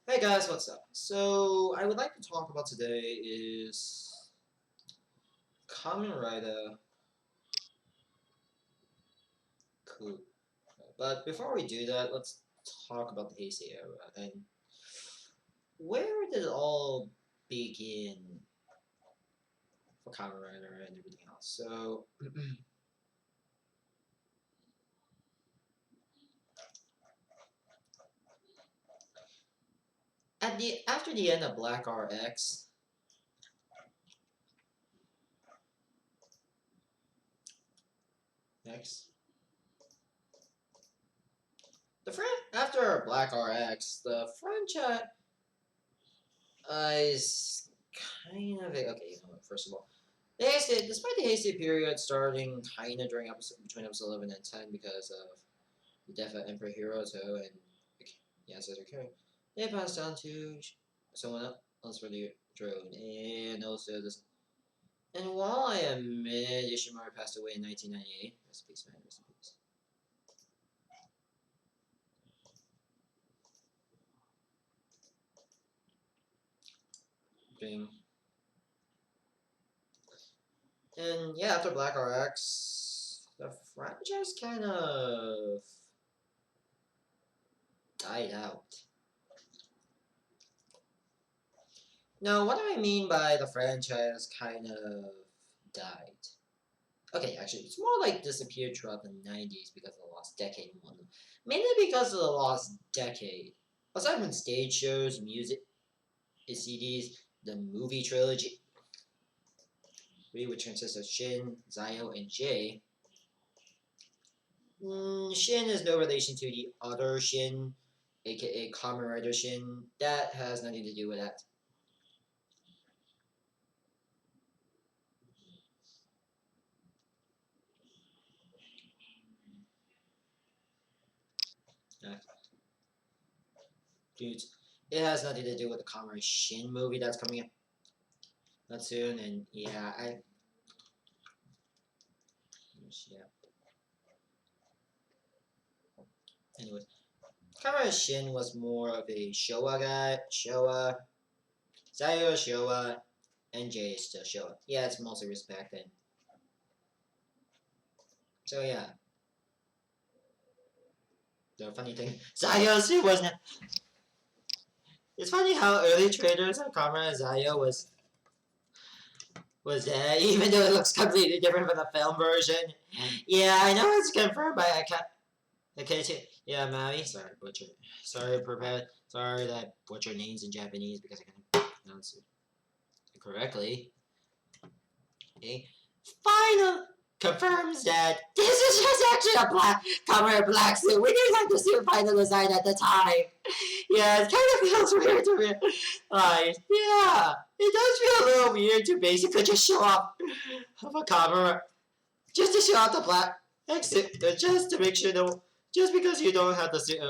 Hey guys, what's up? So, I would like to talk about today is Kamen Rider KUUGA. But before we do that, let's talk about the Heisei era and where did it all begin for Kamen Rider and everything else. So, after the end of Black RX, next after Black RX, the franchise is kind of okay. You know what? First of all. Despite the hasty period starting kinda during between episode 11 and 10 because of the death of Emperor Hiroto and Yasuda Karen, they passed on to someone else for the throne. And also this. And while I admit Ishimura passed away in 1998, rest in peace, man, rest in peace. Bing. And yeah, after Black RX, the franchise kind of died out. Now, what do I mean by the franchise kind of died? Okay, actually, it's more like disappeared throughout the 90s because of the lost decade and whatnot. Mainly because of the lost decade. Aside from stage shows, music, CDs, the movie trilogy, which consists of Shin, Zayo, and Jay. Shin is no relation to the other Shin, aka Kamen Rider Shin. That has nothing to do with that. Uh, Dudes, it has nothing to do with the Kamen Rider Shin movie that's coming out not soon, and yeah. Anyways, Kamen Shin was more of a Showa guy. Showa, Zayo Showa, and Jay is still Showa. Yeah, it's mostly respect, and so yeah. The funny thing, Zayo she wasn't. It's funny how early traders of Kamen Zayo was there, even though it looks completely different from the film version. Yeah, I know it's confirmed by okay, yeah, Maui. Sorry, butcher. Sorry, prepare. Sorry that I butcher names in Japanese because I can't pronounce it correctly. Okay. Final confirms that this is just actually a black suit. We didn't have the suit final design at the time. Yeah, it kind of feels weird to me. Yeah, it does feel a little weird to basically just show up of a camera, just to show off the black suit, just to make sure no, just because you don't have the suit.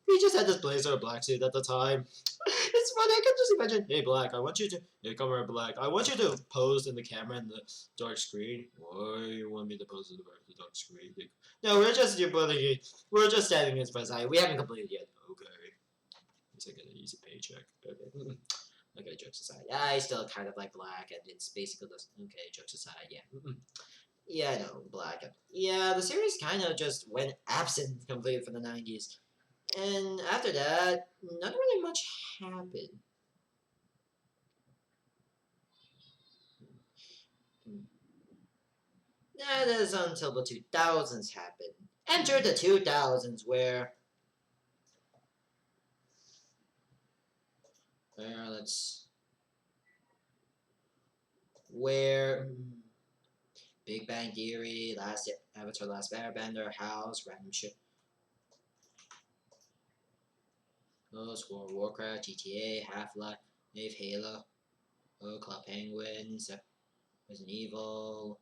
We just had this blazer black suit at the time. It's funny. I can just imagine. Hey, Black. I want you to. Hey, come here, Black. I want you to pose in the camera in the dark screen. Why you want me to pose in the dark screen? No, we're just your brother. We're just standing in front of We haven't completed yet. Okay. It's like an easy paycheck. Okay. Okay, jokes aside. I still kind of like Black, and it's basically the. Okay, jokes aside. Yeah. Yeah, I know, Black. Yeah, the series kind of just went absent completely from the 90s. And after that, not really much happened. That is until the 2000s happened. Enter the 2000s where let's where Big Bang Theory, Last Avatar, Last Airbender, House, Random Ship, World of Warcraft, GTA, Half-Life, Halo, Club Penguin, Resident Evil,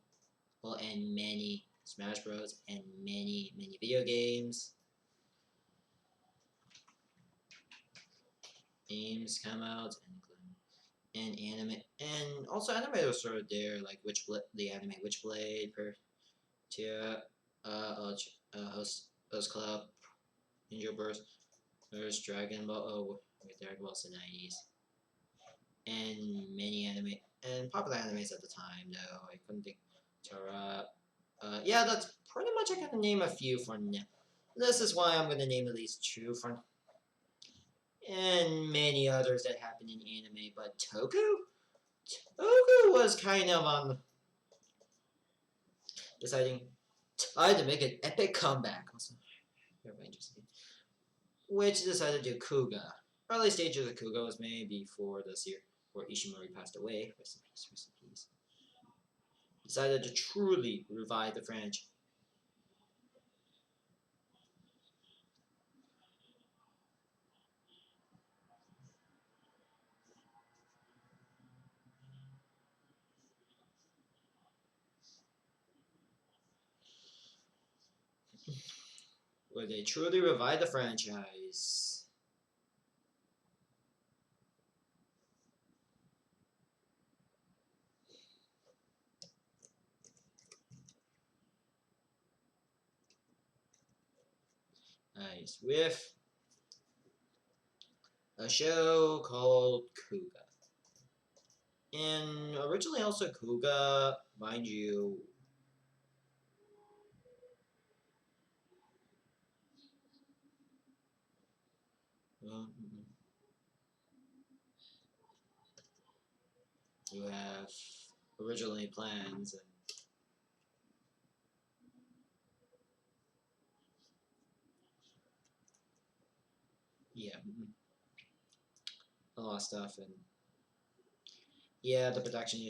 well, and many Smash Bros. And many video games come out and anime and also anime was sort of there like the anime Witchblade per Tia host club Ninja Burst There's Dragon Ball. Oh, wait, Dragon Ball's the 90s. And many anime and popular animes at the time. Though I couldn't think. Tara. Yeah, that's pretty much. I can name a few for now. This is why I'm gonna name at least two for, and many others that happen in anime. But Toku was kind of on deciding I had to make an epic comeback. Also, which decided to do KUUGA. Early stages of KUUGA was made before this year, before Ishimori passed away. Rest in peace, rest in peace. Decided to truly revive the franchise. Where they truly revive the franchise. Nice. With a show called KUUGA. And originally also KUUGA, mind you, you have originally plans and yeah, a lot of stuff and yeah, the production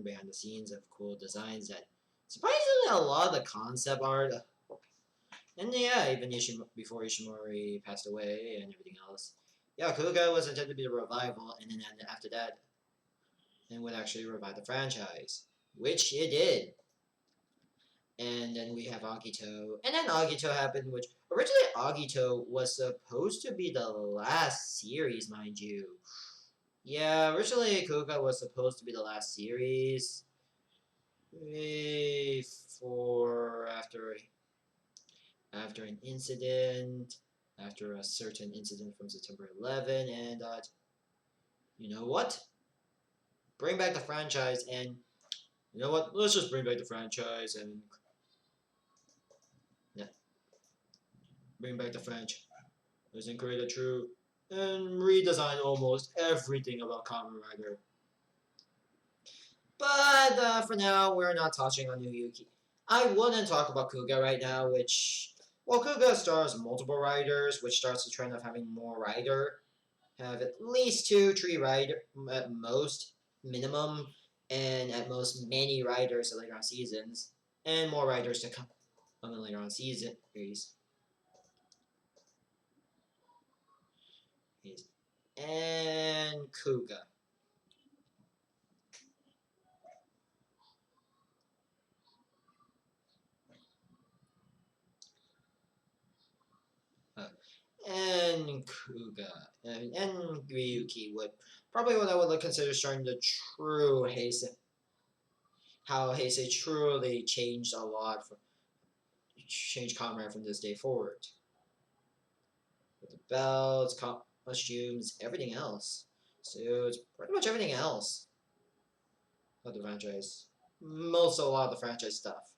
behind the scenes of cool designs that surprisingly a lot of the concept art and yeah, even before Ishimori passed away and everything else. Yeah, KUUGA was intended to be a revival, and then after that, it would actually revive the franchise, which it did. And then we have Agito, and then Agito happened, which originally Agito was supposed to be the last series, mind you. Yeah, originally KUUGA was supposed to be the last series. For after an incident, after a certain incident from September 11, and you know what? Bring back the franchise, and you know what? Let's just bring back the franchise and yeah, bring back the franchise. Let's create a true and redesign almost everything about Kamen Rider. But for now, we're not touching on Yuki. I wouldn't talk about KUUGA right now, which well, KUUGA stars multiple riders, which starts the trend of having more rider. Have at least 2, 3 rider at most, minimum, and at most many riders later on seasons, and more riders to come in later on seasons. And KUUGA. And KUUGA and Ryuki would probably what I would consider starting the true Heisei. How Heisei truly changed a lot, changed Comrade from this day forward. With the belts, costumes, everything else. So it's pretty much everything else of the franchise. Most a lot of the franchise stuff.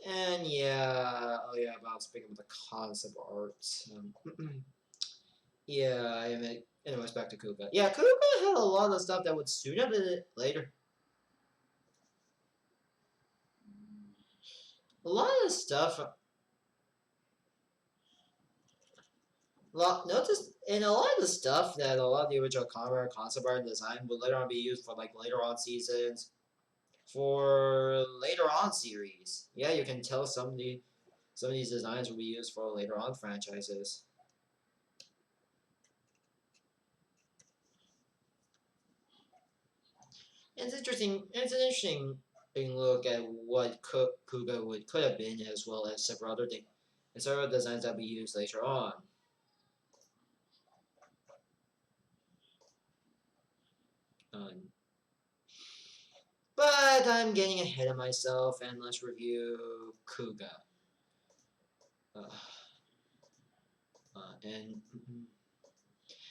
And yeah, oh yeah, about speaking of the concept art. Yeah, I mean, anyways, back to KUUGA. Yeah, KUUGA had a lot of stuff that would suit up in it later. A lot of stuff. Notice in a lot of the stuff that a lot of the original concept art and design would later on be used for like later on seasons, for later on series. Yeah, you can tell some of these designs will be used for later on franchises. It's interesting. It's an interesting look at what KUUGA could have been, as well as several other things, and several designs that will be used later on. Um, but I'm getting ahead of myself, and let's review KUUGA. Uh, And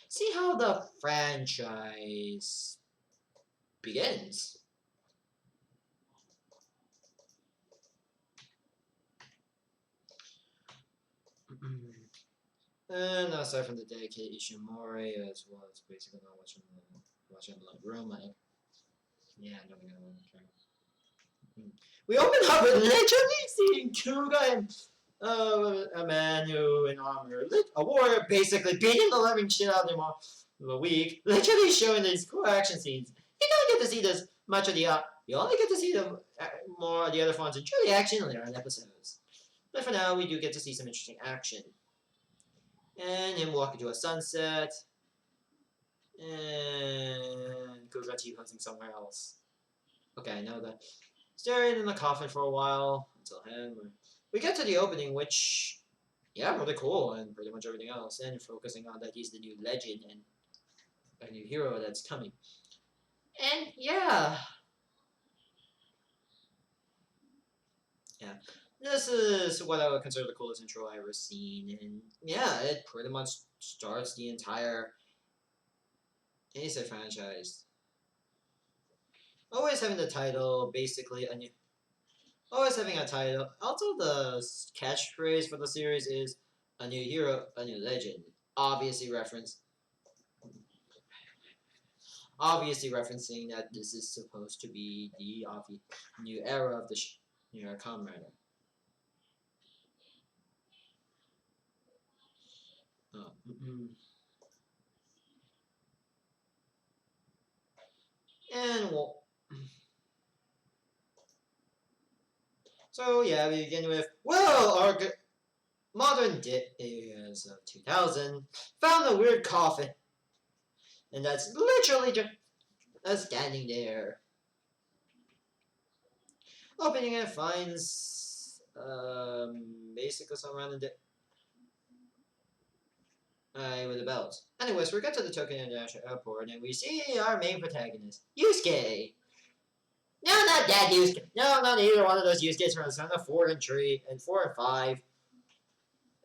see how the franchise begins. And aside from the dedicated Ishimori, as well as basically not watching the room, yeah, I'm not gonna try. We open up with literally seeing KUUGA and a man who in armor, a warrior, basically beating the living shit out of him all the week, literally showing these cool action scenes. You don't get to see this much of the you only get to see the more of the other forms and truly action later in episodes. But for now, we do get to see some interesting action. And him walking to a sunset. And KUUGA T-posing somewhere else. Okay, I know that. Staring in the coffin for a while until him. We get to the opening, which, yeah, really cool, and pretty much everything else, and focusing on that he's the new legend and a new hero that's coming. And yeah, this is what I would consider the coolest intro I've ever seen, and yeah, it pretty much starts the entire Ace franchise. Always having the title, basically a new. Always having a title. Also, the catchphrase for the series is "a new hero, a new legend." Obviously, referencing that this is supposed to be the new era of the new Kamen Rider. Oh, and well, so yeah, we begin with our modern days of 2000 found a weird coffin, and that's literally just standing there. Opening it finds basically some random with a belt. Anyways, we get to the Tokyo International Airport and we see our main protagonist, Yusuke. No, not that Yusuke. No, not either one of those Yusuke's from the 4 and 3 and 4 and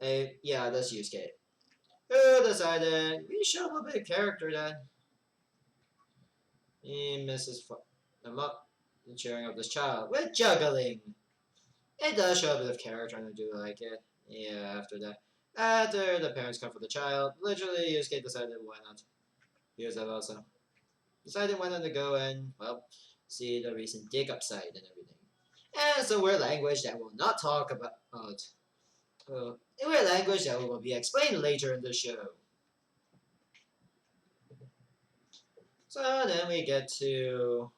5. Yeah, that's Yusuke. Who decided we show a little bit of character then. He misses him up and cheering up this child with juggling. It does show a bit of character and I do like it. Yeah, after that. After the parents come for the child, literally Yusuke decided why not. Here's that also. Decided why not to go and, well, see the recent dig up site and everything. And it's a weird language that we'll not talk about. A weird language that will be explained later in the show. So then we get to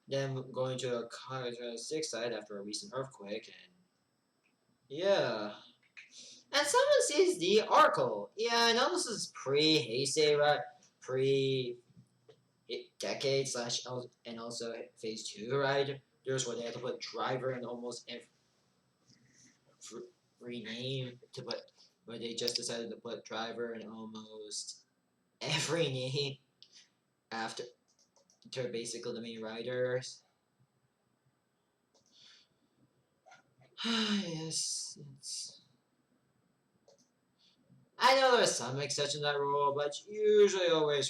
them going to a Kage site after a recent earthquake and yeah. And someone sees the Oracle. Yeah, I know this is pre-Heisei, right? Pre-decade slash and also phase 2, right? There's where they had to put driver in almost every name to put, where they just decided to put driver in almost every name after to basically the main writers. Yes, it's. I know there's some exceptions to that rule, but usually always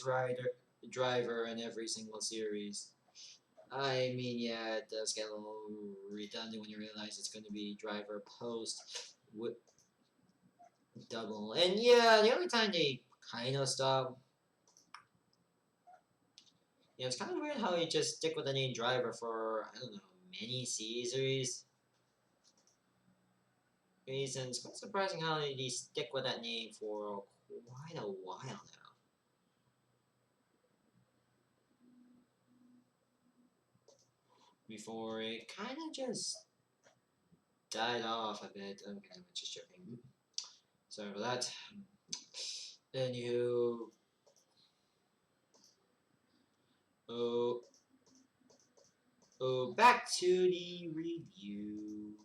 driver in every single series. I mean, yeah, it does get a little redundant when you realize it's going to be driver post with double. And yeah, the only time they kind of stop. Yeah, it's kind of weird how you just stick with the name driver for, I don't know, many series. Reasons. Quite surprising how they stick with that name for quite a while now. Before it kind of just died off a bit. Okay, I'm just joking. Sorry for that. Then you. Oh. Oh, back to the review.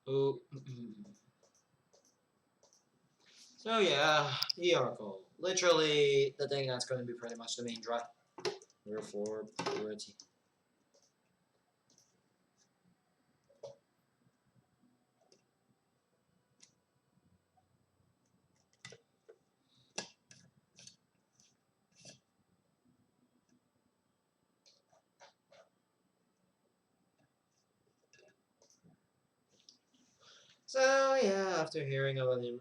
Oh. So yeah, the article. Literally the thing that's going to be pretty much the main drive. Therefore, purity. So yeah, after hearing about him,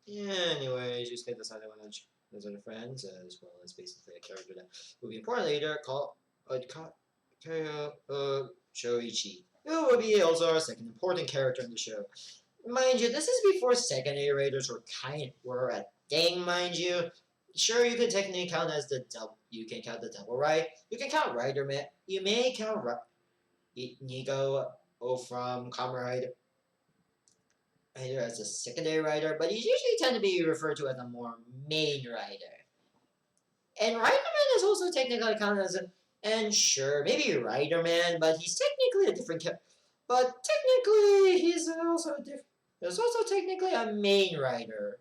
yeah. Anyways, you get decided when those other friends, as well as basically a character that will be important later called Shoichi, who will be also our second important character in the show. Mind you, this is before secondary raiders were a thing, mind you. Sure, you can technically count as the double. You can count the double, right? You can count Rider Man. You may count Nigo from Kamen Rider either as a secondary rider, but he's usually tend to be referred to as a more main rider. And Riderman is also technically counted as a, and sure, maybe Riderman, but he's technically a different but technically he's also a different. He's also technically a main rider.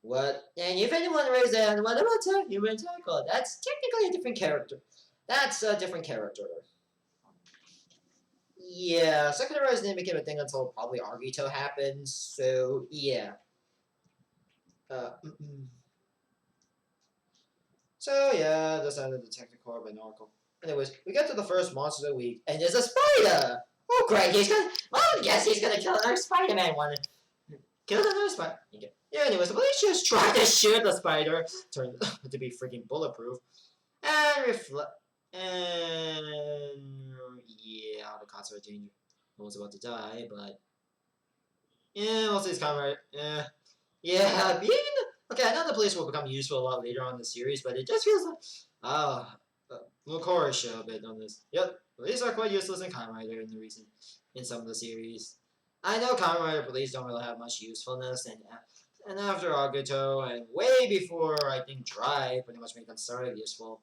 What? And if anyone raised that, what about Human Tackle? That's technically a different character. That's a different character. Yeah, secondary rise didn't become a thing until probably Argito happened, so yeah. Mm-mm. So yeah, that's the end of the technical by Oracle. Anyways, we get to the first monster of the week, and there's a spider! Oh great, he's gonna, well, I guess he's gonna kill another Spider-Man one. Kill another spider. Yeah, anyways, the police just try to shoot the spider, turned to be freaking bulletproof, and yeah, the cops are danger. Almost about to die, but yeah, most of these comrades, yeah, being okay. I know the police will become useful a lot later on in the series, but it just feels like we'll chorus show a bit on this. Yep, police are quite useless in Kamen Rider in some of the series. I know Kamen Rider police don't really have much usefulness, and after Aguto and way before I think Drive pretty much made them sort of useful,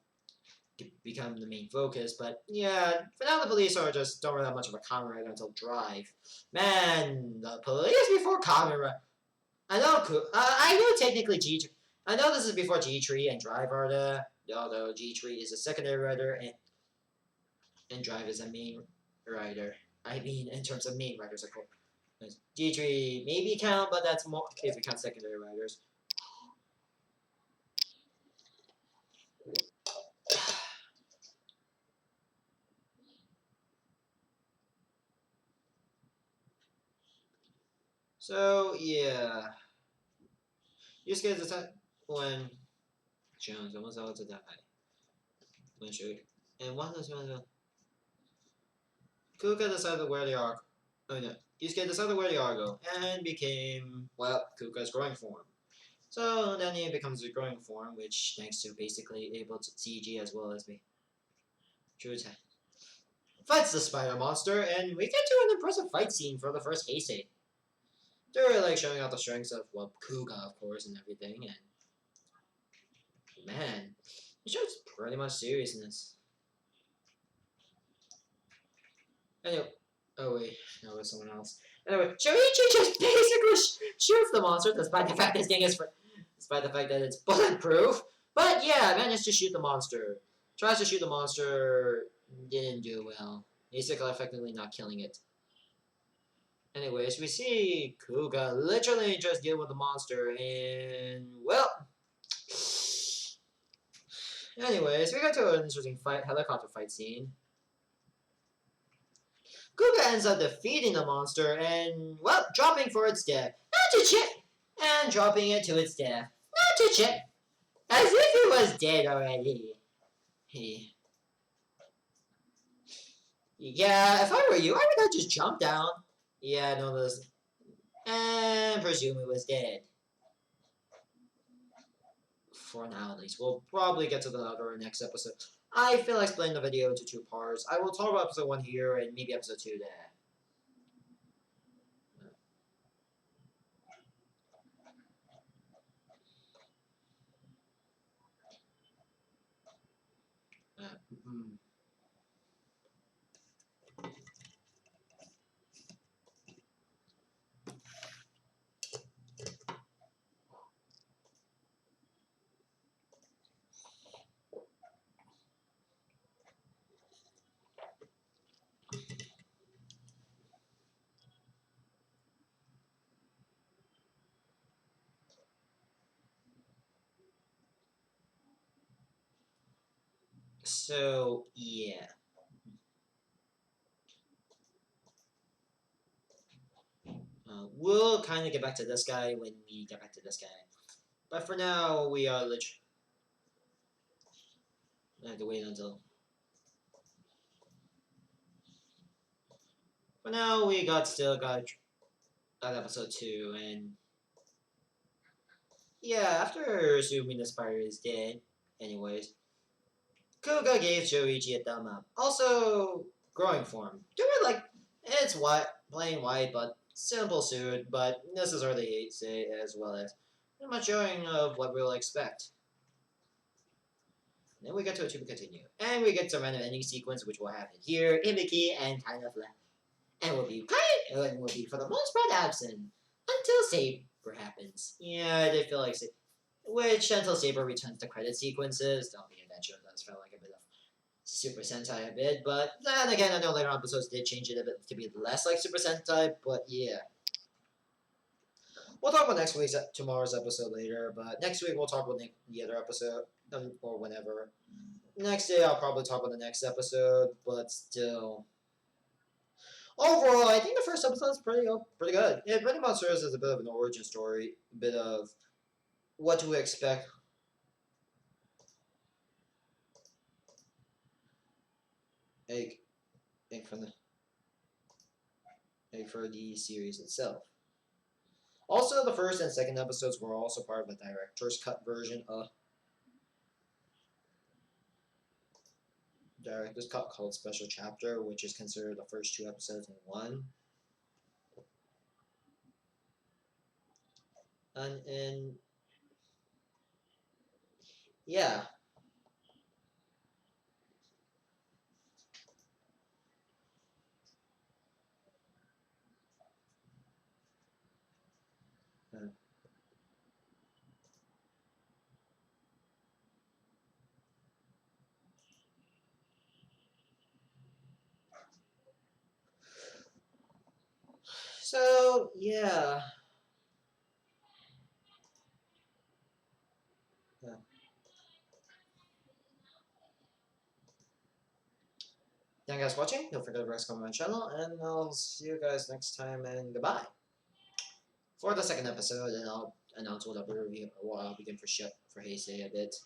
become the main focus. But yeah, for now the police are just don't really have much of a Kamen Rider until Drive. Man, the police before Kamen Rider. I know. I know technically G. I know this is before G-Tree and Drive are the. Although G-Tree is a secondary rider and Drive is a main rider. I mean, in terms of main riders, of course. G-Tree maybe count, but that's more if we count secondary riders. So yeah, you scared the time when Jones almost about to die. When shoot and one of those KUUGA decided where they are. Oh no, Yusuke decided where they are go and became well KUUGA's growing form. So then he becomes a growing form, which thanks to basically able to CG as well as be true attack. Fights the spider monster, and we get to an impressive fight scene for the first Heisei. They're like showing out the strengths of well KUUGA of course and everything, and man, it shows pretty much seriousness. Anyway, oh wait, no, it was someone else. Anyway, Shoichi just basically shoots the monster, despite the fact this thing is despite the fact that it's bulletproof. But yeah, managed to shoot the monster. Tries to shoot the monster, didn't do well. Basically, effectively not killing it. Anyways, we see KUUGA literally just deal with the monster, and well. Anyways, we got to an interesting helicopter fight scene. KUUGA ends up defeating the monster and, well, dropping for its death. Not to chip! And dropping it to its death. Not to chip! As if it was dead already. Yeah, if I were you, I would have just jumped down. Yeah, no, this. And presume it was dead. For now, at least. We'll probably get to the other next episode. I feel like splitting the video into two parts. I will talk about episode 1 here and maybe episode 2 there. Mm-hmm. So yeah. We'll kind of get back to this guy when we get back to this guy. But for now, we are literally have to wait until. For now, we still got that episode 2, and yeah, after assuming the spider is dead, anyways, KUUGA gave Joichi a thumb up. Also, growing form. Do it like it's white, plain white, but simple suit, but necessarily say as well as pretty much showing of what we'll expect. Then we get to be continue, and we get to random ending sequence, which will happen here, Hibiki, and kind of left, and will be quiet, and will be for the most part absent until Saber happens. Yeah, I did feel like which until Saber returns to credit sequences. Don't be adventure does feel like a bit of Super Sentai a bit, but then again, I know later episodes did change it a bit to be less like Super Sentai, but yeah. We'll talk about tomorrow's episode later, but next week we'll talk about the other episode, or whenever. Next day I'll probably talk about the next episode, but still. Overall, I think the first episode is pretty good. It pretty much serves as a bit of an origin story, a bit of what to expect. Like, from for the series itself. Also, the first and second episodes were also part of the director's cut version of director's cut called Special Chapter, which is considered the first 2 episodes in one. And yeah. So yeah. Yeah. Thank you guys for watching. Don't forget to subscribe to my channel, and I'll see you guys next time. And goodbye. For the second episode, and I'll announce what I'll begin for Heisei a bit.